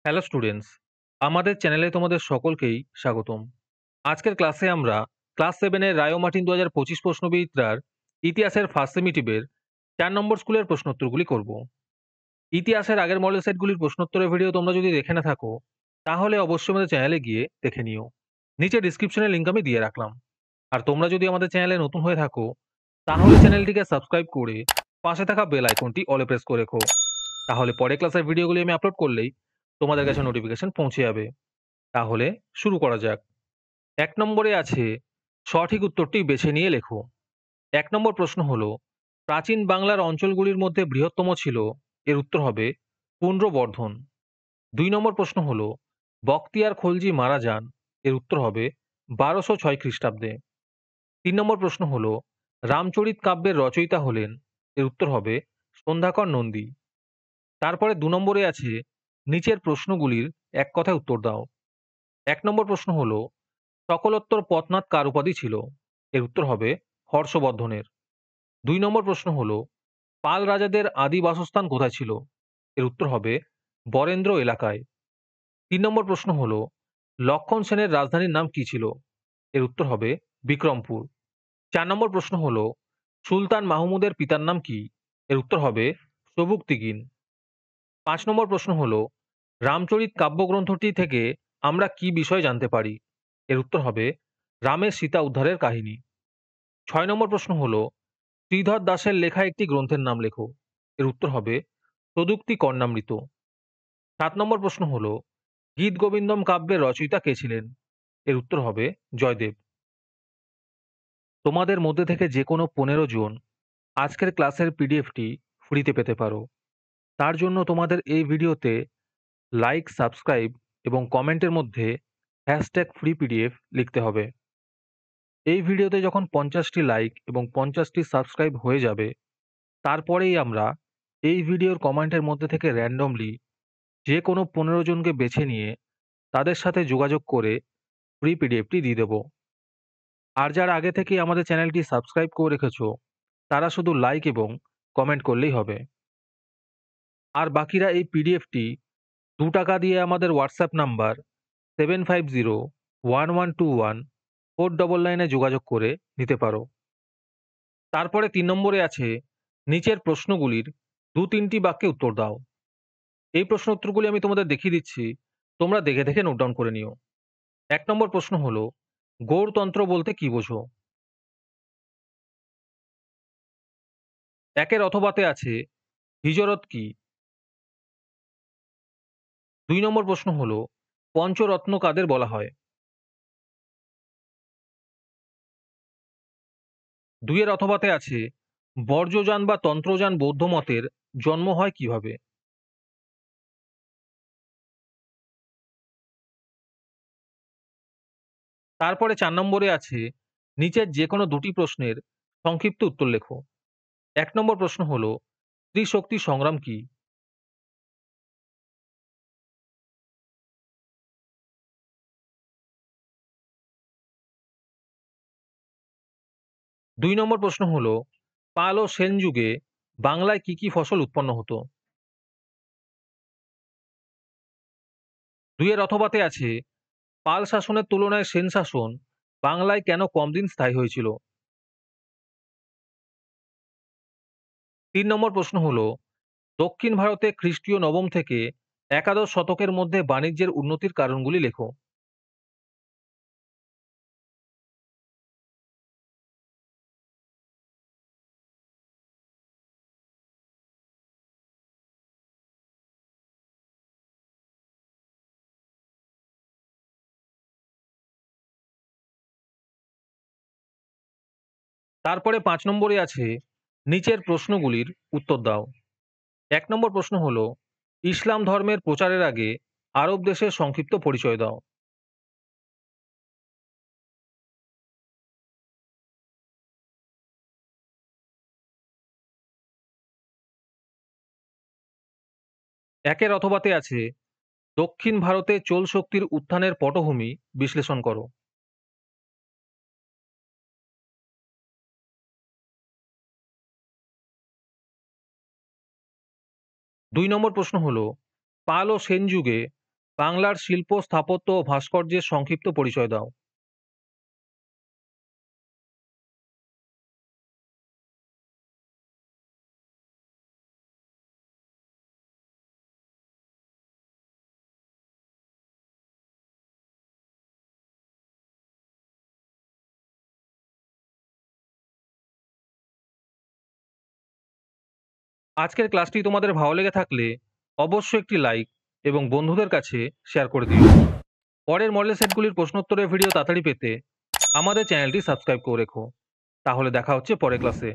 Hello students, আমাদের চ্যানেলে তোমাদের সকলকেই স্বাগতম। আজকের ক্লাসে আমরা ক্লাস 7 এর রায়ো মার্টিন 2025 প্রশ্নবিচিত্রার ইতিহাসের ফার্স্ট সেমিটিভের 4 নম্বর স্কুলের প্রশ্নোত্তরগুলি করব। ইতিহাসের আগের মডেল সেটগুলির প্রশ্নোত্তরের ভিডিও তোমরা যদি দেখে না থাকো, তাহলে অবশ্যই আমাদের চ্যানেলে গিয়ে দেখে নিও। নিচে ডিসক্রিপশনে লিঙ্ক আমি দিয়ে রাখলাম। আর তোমরা যদি আমাদের চ্যানেলে নতুন হয়ে থাকো, তাহলে চ্যানেলটিকে সাবস্ক্রাইব করে পাশে থাকা বেল আইকনটি অলে প্রেস করে রেখো। তাহলে পরে ক্লাসের ভিডিওগুলি আমি আপলোড করলেই তোমাদের কাছে নোটিফিকেশন পৌঁছে যাবে। তাহলে শুরু করা যাক। ১ নম্বরে আছে সঠিক উত্তরটি বেছে নিয়ে লেখো। ১ নম্বর প্রশ্ন হলো, প্রাচীন বাংলার অঞ্চলগুলির মধ্যে বৃহত্তম ছিল, এর উত্তর হবে পুন্ড্রবর্ধন। ২ নম্বর প্রশ্ন হলো, বখতিয়ার খলজি মারা যান, এর উত্তর হবে ১২০৬ খ্রিস্টাব্দে। ৩ নম্বর প্রশ্ন হলো, রামচরিত কাব্যের রচয়িতা হলেন, এর উত্তর হবে সন্ধ্যাকর নন্দী। তারপরে ২ নম্বরে আছে নিচের প্রশ্নগুলির এক কথায় উত্তর দাও। ১ নম্বর প্রশ্ন হলো, সকলোত্তর পথনাথ কার উপাধি ছিল, এর উত্তর হবে হর্ষবর্ধনের। ২ নম্বর প্রশ্ন হলো, পাল রাজাদের আদি বাসস্থান কোথায় ছিল, এর উত্তর হবে বরেন্দ্র এলাকায়। ৩ নম্বর প্রশ্ন হলো, লক্ষণ সেনের রাজধানীর নাম কি ছিল, এর উত্তর হবে বিক্রমপুর। ৪ নম্বর প্রশ্ন হলো, সুলতান মাহমুদের পিতার নাম কি, এর উত্তর হবে সবুকতিগিন। ৫ নম্বর প্রশ্ন হলো, রামচরিত কাব্যগ্রন্থটি থেকে আমরা কি বিষয় জানতে পারি, এর উত্তর হবে রামের সীতা উদ্ধারের কাহিনী। ৬ নম্বর প্রশ্ন হলো, শ্রীধর দাসের লেখা একটি গ্রন্থের নাম লেখো, এর উত্তর হবে প্রযুক্তি কর্ণামৃত। ৭ নম্বর প্রশ্ন হলো, গীত গোবিন্দম কাব্যের রচয়িতা কে ছিলেন, এর উত্তর হবে জয়দেব। তোমাদের মধ্যে থেকে যে কোনো ১৫ জন আজকের ক্লাসের পিডিএফটি ফ্রিতে পেতে পারো। তার জন্য তোমাদের এই ভিডিওতে লাইক, সাবস্ক্রাইব এবং কমেন্টের মধ্যে #ফ্রি পিডিএফ লিখতে হবে। এই ভিডিওতে যখন 50টি লাইক এবং 50টি সাবস্ক্রাইব হয়ে যাবে, তারপরেই আমরা এই ভিডিওর কমেন্টের মধ্যে থেকে র্যান্ডমলি যে কোনো 15 জনকে বেছে নিয়ে তাদের সাথে যোগাযোগ করে ফ্রি পিডিএফটি দিয়ে দেব। আর যারা আগে থেকেই আমাদের চ্যানেলটি সাবস্ক্রাইব করে রেখেছো, তারা শুধু লাইক এবং কমেন্ট করলেই হবে। আর বাকিরা এই পিডিএফটি ৳2 দিয়ে আমাদের হোয়াটসঅ্যাপ নাম্বার 7501121499 এ যোগাযোগ করে নিতে পারো। তারপরে ৩ নম্বরে আছে নিচের প্রশ্নগুলির ২-৩টি বাক্যে উত্তর দাও। এই প্রশ্ন উত্তরগুলি আমি তোমাদের দেখিয়ে দিচ্ছি, তোমরা দেখে দেখে নোট ডাউন করে নিও। ১ নম্বর প্রশ্ন হলো, গৌড়তন্ত্র বলতে কি বোঝো? একের অথবাতে আছে হিজরত কি? ২ নম্বর প্রশ্ন হলো, পঞ্চরত্ন কাদের বলা হয়? ২ এর অথবাতে আছে বর্জ্যযান বা তন্ত্রযান বৌদ্ধ মতের জন্ম হয় কিভাবে? তারপরে ৪ নম্বরে আছে নিচের যেকোনো ২টি প্রশ্নের সংক্ষিপ্ত উত্তর লেখো। ১ নম্বর প্রশ্ন হলো, স্ত্রী-শক্তি সংগ্রাম কি? ২ নম্বর প্রশ্ন হলো, পাল ও সেন যুগে বাংলায় কি কি ফসল উৎপন্ন হতো? ২ এর অথবাতে আছে পাল শাসনের তুলনায় সেন শাসন বাংলায় কেন কম দিন স্থায়ী হয়েছিল? ৩ নম্বর প্রশ্ন হলো, দক্ষিণ ভারতে খ্রিস্টীয় নবম থেকে একাদশ শতকের মধ্যে বাণিজ্যের উন্নতির কারণগুলি লেখো। তারপরে ৫ নম্বরে আছে নিচের প্রশ্নগুলির উত্তর দাও। ১ নম্বর প্রশ্ন হলো, ইসলাম ধর্মের প্রচারের আগে আরব দেশের সংক্ষিপ্ত পরিচয় দাও। ১ এর অথবাতে আছে দক্ষিণ ভারতে চোল শক্তির উত্থানের পটভূমি বিশ্লেষণ করো। ২ নম্বর প্রশ্ন হলো, পাল ও সেন যুগে বাংলার শিল্প, স্থাপত্য ও ভাস্কর্যের সংক্ষিপ্ত পরিচয় দাও। আজকের ক্লাসটি তোমাদের ভালো লেগে থাকলে অবশ্যই একটি লাইক এবং বন্ধুদের কাছে শেয়ার করে দিও। পরের মডেল সেটগুলির প্রশ্নোত্তরের ভিডিও তাড়াতাড়ি পেতে আমাদের চ্যানেলটি সাবস্ক্রাইব করে রেখো। তাহলে দেখা হচ্ছে পরের ক্লাসে।